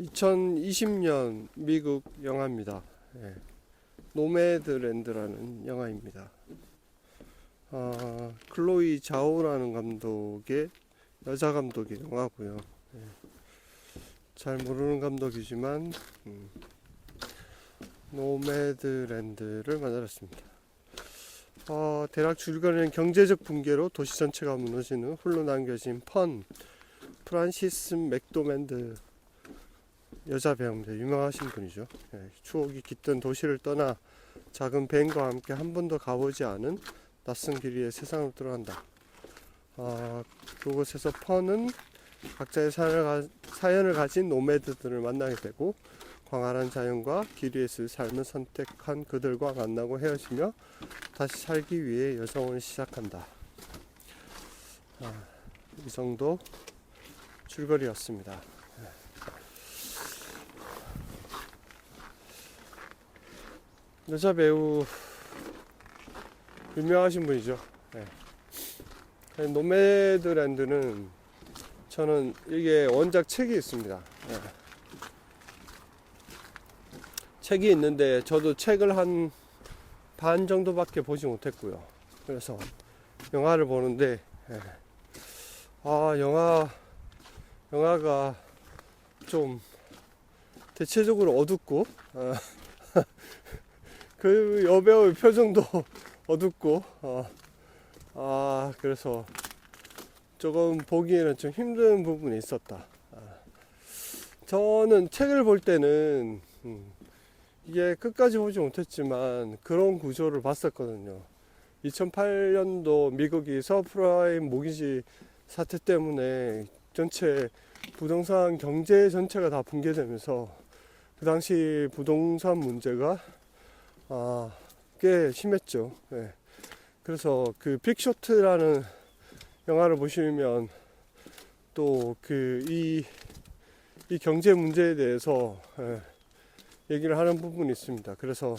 2020년 미국 영화입니다. 예. 노매드랜드라는 영화입니다. 클로이 자오라는 감독의 여자 감독의 영화고요. 예. 잘 모르는 감독이지만 노매드랜드를 만들었습니다. 대략 줄거리는 경제적 붕괴로 도시 전체가 무너지는 홀로 남겨진 프란시스 맥도맨드 여자 배우입니다. 유명하신 분이죠. 예, 추억이 깃든 도시를 떠나 작은 벤과 함께 한 번도 가보지 않은 낯선 길 위에 세상으로 들어간다. 그곳에서 펀은 각자의 사연을 가진 노매드들을 만나게 되고 광활한 자연과 길 위에서의 삶을 선택한 그들과 만나고 헤어지며 다시 살기 위해 여정을 시작한다. 이 정도 줄거리였습니다. 여자 배우 유명하신 분이죠. 네. 노매드랜드는 저는 이게 원작 책이 있습니다. 네. 책이 있는데 저도 책을 한 반 정도밖에 보지 못했고요. 그래서 영화를 보는데 영화가 좀 대체적으로 어둡고 그 여배우의 표정도 어둡고 그래서 조금 보기에는 좀 힘든 부분이 있었다. 저는 책을 볼 때는 이게 끝까지 보지 못했지만 그런 구조를 봤었거든요. 2008년도 미국이 서프라임 모기지 사태 때문에 전체 부동산 경제 전체가 다 붕괴되면서 그 당시 부동산 문제가 꽤 심했죠. 네. 그래서 그 빅쇼트라는 영화를 보시면 또 이 경제 문제에 대해서 얘기를 하는 부분이 있습니다. 그래서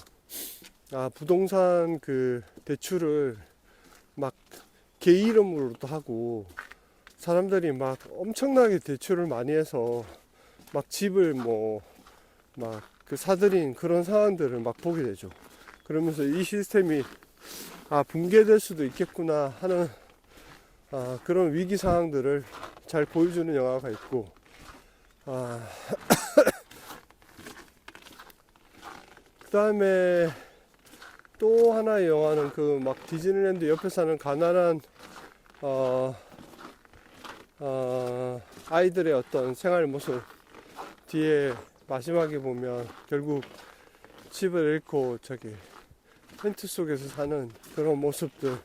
부동산 그 대출을 막 개 이름으로도 하고 사람들이 막 엄청나게 대출을 많이 해서 막 집을 막 그 사들인 그런 상황들을 막 보게 되죠. 그러면서 이 시스템이 붕괴될 수도 있겠구나 하는 그런 위기 상황들을 잘 보여주는 영화가 있고 그 다음에 또 하나의 영화는 그 막 디즈니랜드 옆에 사는 가난한 아이들의 어떤 생활 모습 뒤에 마지막에 보면 결국 집을 잃고 텐트 속에서 사는 그런 모습들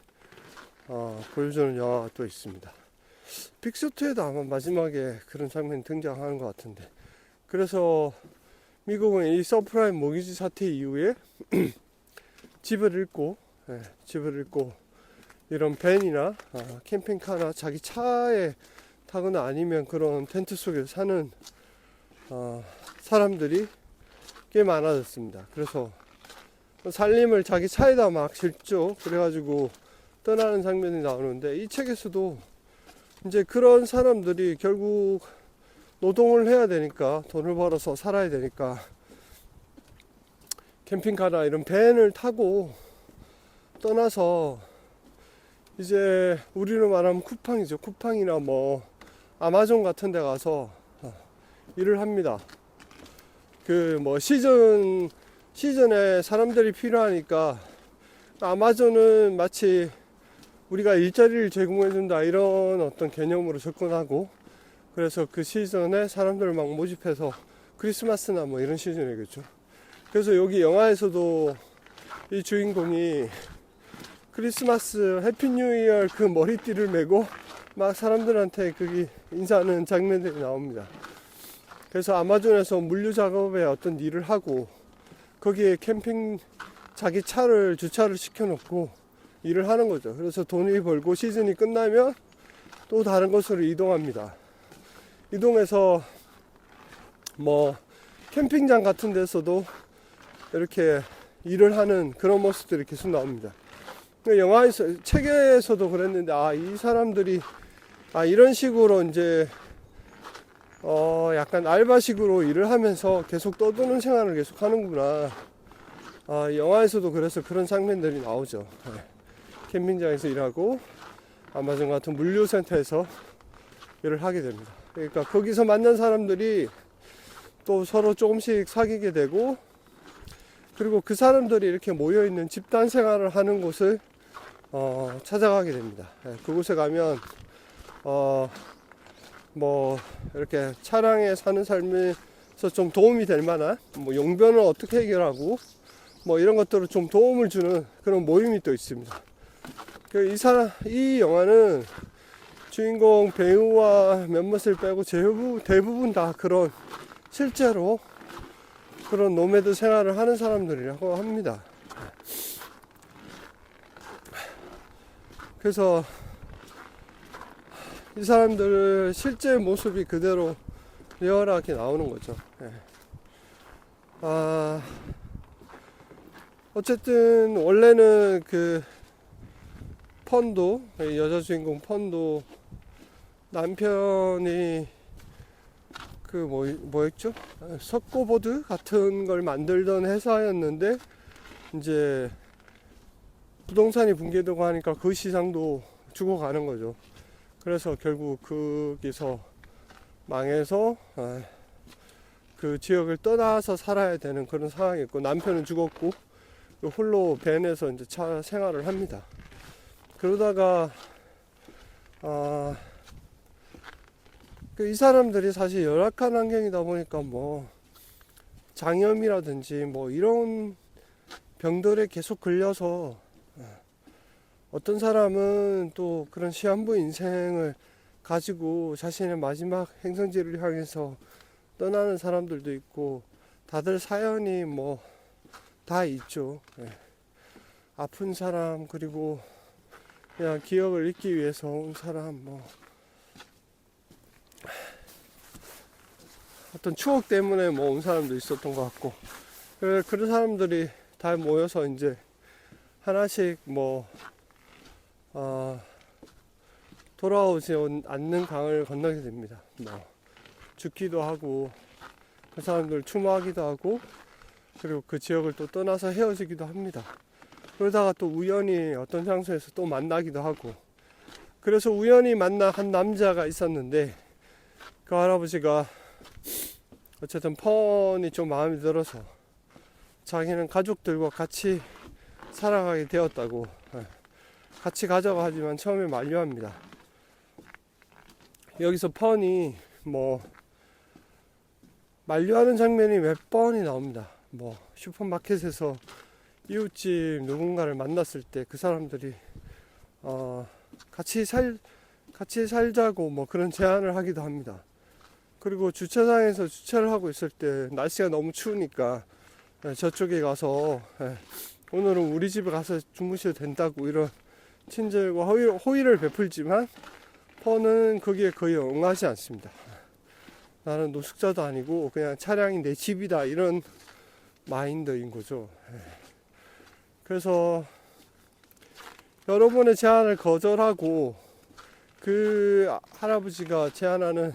보여주는 영화가 또 있습니다. 빅쇼트에도 아마 마지막에 그런 장면이 등장하는 것 같은데, 그래서 미국은 이 서프라임 모기지 사태 이후에 집을 잃고 이런 밴이나 캠핑카나 자기 차에 타거나 아니면 그런 텐트 속에서 사는 사람들이 꽤 많아졌습니다. 그래서 살림을 자기 차에다 막 실죠. 그래가지고 떠나는 장면이 나오는데, 이 책에서도 이제 그런 사람들이 결국 노동을 해야 되니까, 돈을 벌어서 살아야 되니까 캠핑카나 이런 밴을 타고 떠나서 이제 우리로 말하면 쿠팡이죠. 쿠팡이나 아마존 같은 데 가서 일을 합니다. 시즌에 사람들이 필요하니까 아마존은 마치 우리가 일자리를 제공해준다 이런 어떤 개념으로 접근하고, 그래서 그 시즌에 사람들을 막 모집해서 크리스마스나 이런 시즌이겠죠. 그래서 여기 영화에서도 이 주인공이 크리스마스 해피 뉴 이어 그 머리띠를 메고 막 사람들한테 인사하는 장면들이 나옵니다. 그래서 아마존에서 물류 작업에 어떤 일을 하고 거기에 자기 차를 주차를 시켜놓고 일을 하는 거죠. 그래서 돈이 벌고 시즌이 끝나면 또 다른 곳으로 이동합니다. 이동해서 캠핑장 같은 데서도 이렇게 일을 하는 그런 모습들이 계속 나옵니다. 책에서도 그랬는데 이 사람들이 이런 식으로 이제 약간 알바식으로 일을 하면서 계속 떠드는 생활을 계속 하는구나. 영화에서도 그래서 그런 장면들이 나오죠. 캠핑장에서 일하고 아마존 같은 물류센터에서 일을 하게 됩니다. 그러니까 거기서 만난 사람들이 또 서로 조금씩 사귀게 되고, 그리고 그 사람들이 이렇게 모여있는 집단 생활을 하는 곳을 찾아가게 됩니다. 그곳에 가면 뭐 이렇게 차량에 사는 삶에서 좀 도움이 될 만한 뭐 용변을 어떻게 해결하고 뭐 이런 것들을 좀 도움을 주는 그런 모임이 또 있습니다. 이 영화는 주인공 배우와 몇몇을 빼고 대부분 다 그런 실제로 그런 노매드 생활을 하는 사람들이라고 합니다. 그래서 이 사람들 실제 모습이 그대로 리얼하게 나오는 거죠. 어쨌든 원래는 그 펀도, 여자 주인공 펀도 남편이 그 뭐였죠? 석고보드 같은 걸 만들던 회사였는데 이제 부동산이 붕괴되고 하니까 그 시장도 죽어가는 거죠. 그래서 결국 거기서 망해서 그 지역을 떠나서 살아야 되는 그런 상황이었고, 남편은 죽었고 홀로 밴에서 이제 차 생활을 합니다. 그러다가 이 사람들이 사실 열악한 환경이다 보니까 뭐 장염이라든지 뭐 이런 병들에 계속 걸려서, 어떤 사람은 또 그런 시한부 인생을 가지고 자신의 마지막 행성지를 향해서 떠나는 사람들도 있고, 다들 사연이 뭐 다 있죠. 아픈 사람, 그리고 그냥 기억을 잊기 위해서 온 사람, 뭐 어떤 추억 때문에 뭐 온 사람도 있었던 것 같고, 그런 사람들이 다 모여서 이제 하나씩 뭐 돌아오지 않는 강을 건너게 됩니다. 뭐 죽기도 하고, 그 사람들 추모하기도 하고, 그리고 그 지역을 또 떠나서 헤어지기도 합니다. 그러다가 또 우연히 어떤 장소에서 또 만나기도 하고, 그래서 우연히 만난 한 남자가 있었는데, 그 할아버지가 어쨌든 펀이 좀 마음에 들어서 자기는 가족들과 같이 살아가게 되었다고, 같이 가자고 하지만 처음에 만류합니다. 여기서 펀이 뭐 만류하는 장면이 몇 번이 나옵니다. 뭐 슈퍼마켓에서 이웃집 누군가를 만났을 때 그 사람들이 같이 살자고 뭐 그런 제안을 하기도 합니다. 그리고 주차장에서 주차를 하고 있을 때 날씨가 너무 추우니까 저쪽에 가서 오늘은 우리 집에 가서 주무셔도 된다고 이런 친절과 호의를 베풀지만, 펀은 거기에 거의 응하지 않습니다. 나는 노숙자도 아니고 그냥 차량이 내 집이다, 이런 마인드인 거죠. 그래서 여러 번의 제안을 거절하고 그 할아버지가 제안하는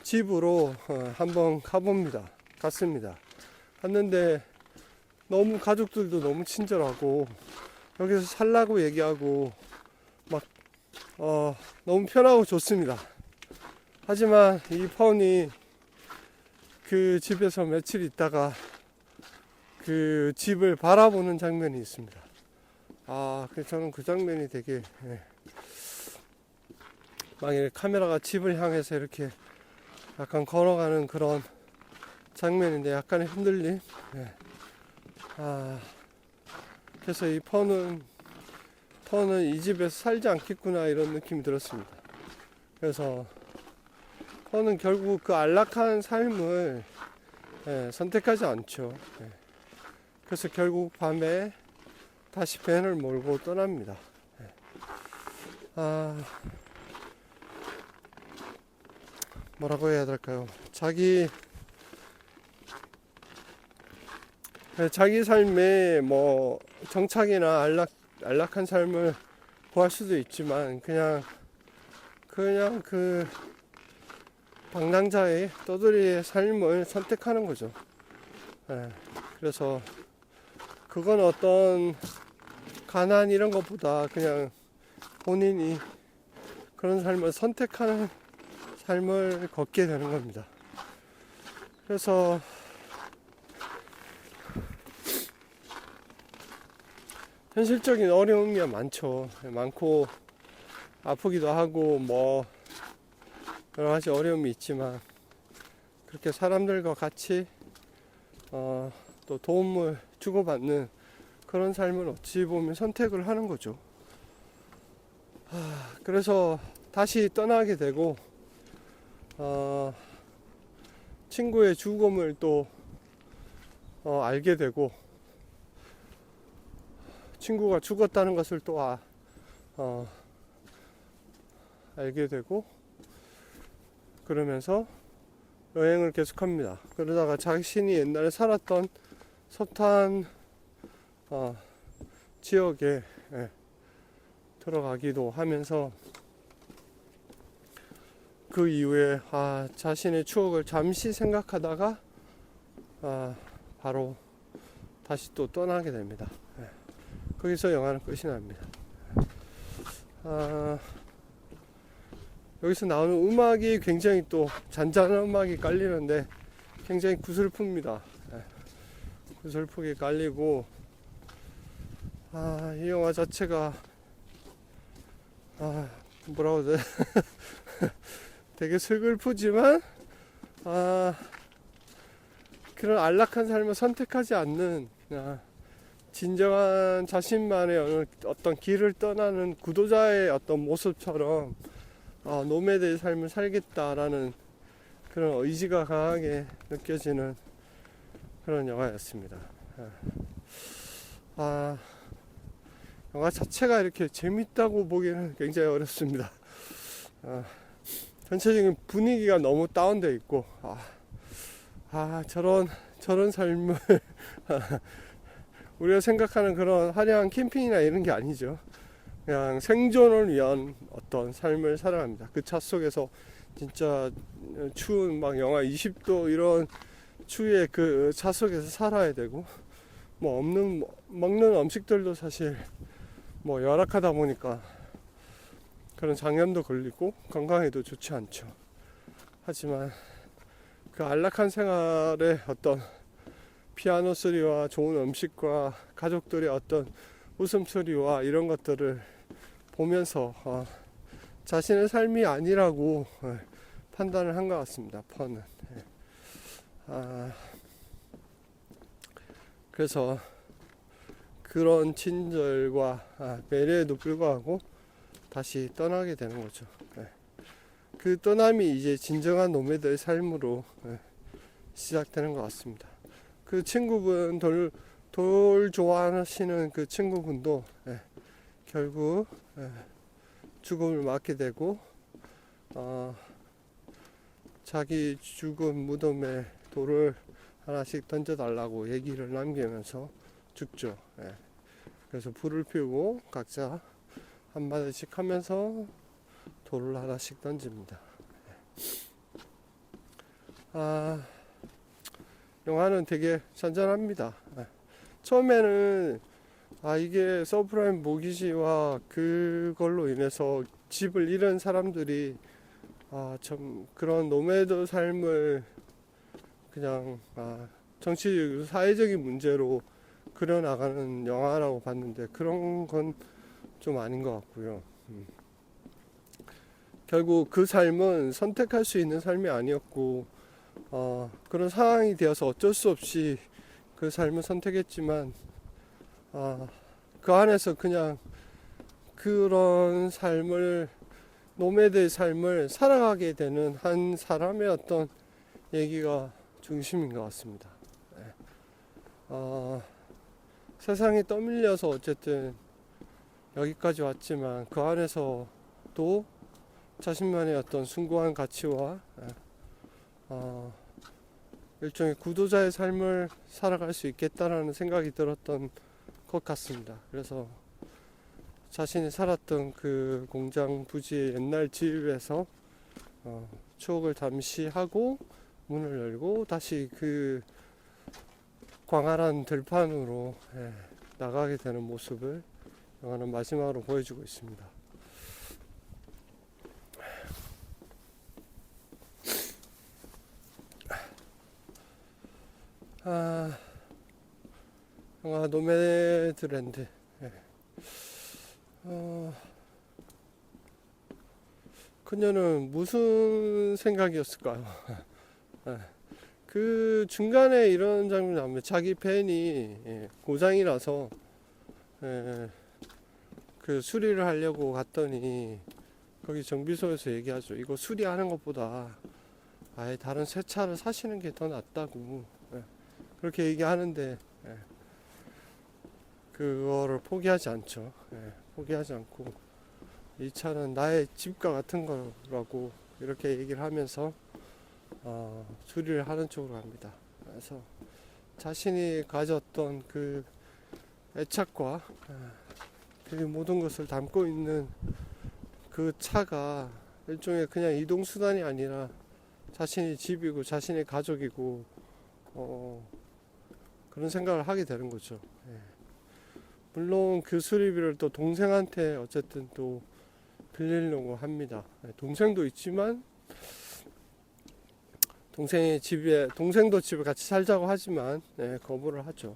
집으로 한번 갔습니다. 갔는데 너무 가족들도 너무 친절하고 여기서 살라고 얘기하고 막 너무 편하고 좋습니다. 하지만 이 펀이 그 집에서 며칠 있다가 그 집을 바라보는 장면이 있습니다. 저는 그 장면이 되게, 만약에 카메라가 집을 향해서 이렇게 약간 걸어가는 그런 장면인데 약간의 흔들림. 그래서 이 펀은 이 집에서 살지 않겠구나, 이런 느낌이 들었습니다. 그래서 펀은 결국 그 안락한 삶을 선택하지 않죠. 그래서 결국 밤에 다시 밴을 몰고 떠납니다. 뭐라고 해야 될까요? 자기 삶에 뭐 정착이나 안락한 삶을 구할 수도 있지만, 그냥 그 방랑자의 떠돌이의 삶을 선택하는 거죠. 예, 그래서 그건 어떤 가난 이런 것보다 그냥 본인이 그런 삶을 선택하는 삶을 걷게 되는 겁니다. 그래서 현실적인 어려움이 많죠. 많고 아프기도 하고 뭐 여러 가지 어려움이 있지만 그렇게 사람들과 같이 또 도움을 주고받는 그런 삶을 어찌 보면 선택을 하는 거죠. 그래서 다시 떠나게 되고 친구의 죽음을 또 알게 되고 친구가 죽었다는 것을 또 알게 되고 그러면서 여행을 계속합니다. 그러다가 자신이 옛날에 살았던 섭탄 지역에 들어가기도 하면서 그 이후에 자신의 추억을 잠시 생각하다가 바로 다시 또 떠나게 됩니다. 거기서 영화는 끝이 납니다. 여기서 나오는 음악이 굉장히 또 잔잔한 음악이 깔리는데 굉장히 구슬픕니다. 구슬프게 깔리고 이 영화 자체가 뭐라고 해야 돼? 되게 슬슬프지만 그런 안락한 삶을 선택하지 않는 진정한 자신만의 어떤 길을 떠나는 구도자의 어떤 모습처럼 노매드의 삶을 살겠다라는 그런 의지가 강하게 느껴지는 그런 영화였습니다. 영화 자체가 이렇게 재밌다고 보기에는 굉장히 어렵습니다. 전체적인 분위기가 너무 다운되어 있고 저런 삶을 우리가 생각하는 그런 화려한 캠핑이나 이런 게 아니죠. 그냥 생존을 위한 어떤 삶을 살아갑니다. 그 차 속에서 진짜 추운 막 영하 20도 이런 추위에 그 차 속에서 살아야 되고 뭐 먹는 음식들도 사실 뭐 열악하다 보니까 그런 장염도 걸리고 건강에도 좋지 않죠. 하지만 그 안락한 생활의 어떤 피아노 소리와 좋은 음식과 가족들의 어떤 웃음소리와 이런 것들을 보면서 자신의 삶이 아니라고 판단을 한 것 같습니다. 펀은. 그래서 그런 친절과 배려에도 불구하고 다시 떠나게 되는 거죠. 그 떠남이 이제 진정한 노매드의 삶으로 시작되는 것 같습니다. 그 친구분 돌 좋아하시는 그 친구분도 결국 죽음을 맞게 되고 자기 죽은 무덤에 돌을 하나씩 던져달라고 얘기를 남기면서 죽죠. 그래서 불을 피우고 각자 한마디씩 하면서 돌을 하나씩 던집니다. 영화는 되게 잔잔합니다. 처음에는 이게 서브프라임 모기지와 그걸로 인해서 집을 잃은 사람들이 좀 그런 노매드 삶을 그냥 정치적 사회적인 문제로 그려나가는 영화라고 봤는데 그런 건 좀 아닌 것 같고요. 결국 그 삶은 선택할 수 있는 삶이 아니었고 그런 상황이 되어서 어쩔 수 없이 그 삶을 선택했지만 그 안에서 그냥 그런 삶을 노매드의 삶을 살아가게 되는 한 사람의 어떤 얘기가 중심인 것 같습니다. 세상에 떠밀려서 어쨌든 여기까지 왔지만 그 안에서도 자신만의 어떤 숭고한 가치와 일종의 구도자의 삶을 살아갈 수 있겠다라는 생각이 들었던 것 같습니다. 그래서 자신이 살았던 그 공장 부지의 옛날 집에서 추억을 잠시 하고 문을 열고 다시 그 광활한 들판으로 나가게 되는 모습을 영화는 마지막으로 보여주고 있습니다. 영화 노매드랜드. 그녀는 무슨 생각이었을까요? 그 중간에 이런 장면이 나오면 자기 팬이 고장이라서 그 수리를 하려고 갔더니 거기 정비소에서 얘기하죠. 이거 수리하는 것보다 아예 다른 새 차를 사시는 게 더 낫다고 그렇게 얘기하는데 그거를 포기하지 않죠. 포기하지 않고 이 차는 나의 집과 같은 거라고 이렇게 얘기를 하면서 수리를 하는 쪽으로 갑니다. 그래서 자신이 가졌던 그 애착과 그 모든 것을 담고 있는 그 차가 일종의 그냥 이동수단이 아니라 자신의 집이고 자신의 가족이고 그런 생각을 하게 되는 거죠. 물론 그 수리비를 또 동생한테 어쨌든 또 빌리려고 합니다. 동생도 있지만 동생도 집에 같이 살자고 하지만 거부를 하죠.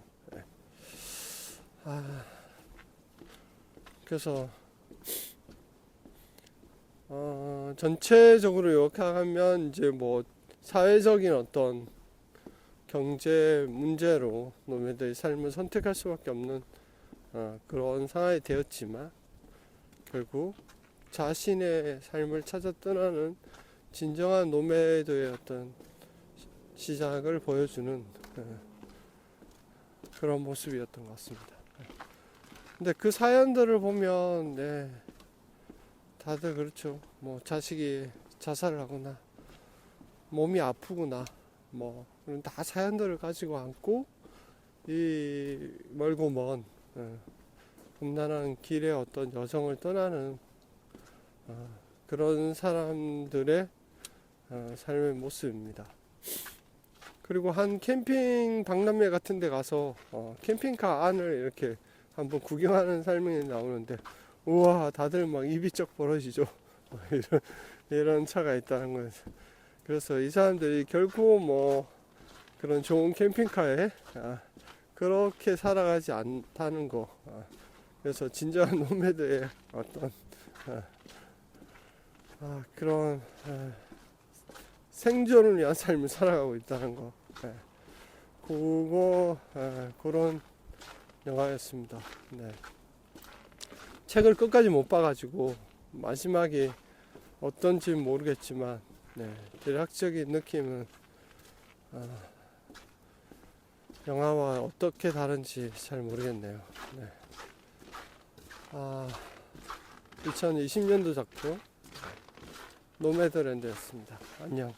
그래서 전체적으로 요약하면 이제 뭐 사회적인 어떤 경제 문제로 노매드의 삶을 선택할 수밖에 없는 그런 상황이 되었지만 결국 자신의 삶을 찾아 떠나는 진정한 노매드의 어떤 시작을 보여주는 그런 모습이었던 것 같습니다. 근데 그 사연들을 보면 다들 그렇죠. 뭐 자식이 자살을 하거나 몸이 아프거나 뭐 그런 다 사연들을 가지고 앉고 이 멀고 먼 험난한 길에 어떤 여정을 떠나는 그런 사람들의 삶의 모습입니다. 그리고 한 캠핑 박람회 같은 데 가서 캠핑카 안을 이렇게 한번 구경하는 설명이 나오는데 우와 다들 막 입이 쩍 벌어지죠. 이런 차가 있다는 거예요. 그래서 이 사람들이 결코 뭐 그런 좋은 캠핑카에 그렇게 살아가지 않다는 거. 그래서 진정한 노매드의 어떤 그런 생존을 위한 삶을 살아가고 있다는 거. 그런 영화였습니다. 책을 끝까지 못 봐가지고 마지막에 어떤지 모르겠지만 대략적인 느낌은 영화와 어떻게 다른지 잘 모르겠네요. 2020년도 작품 노매드랜드였습니다. 안녕.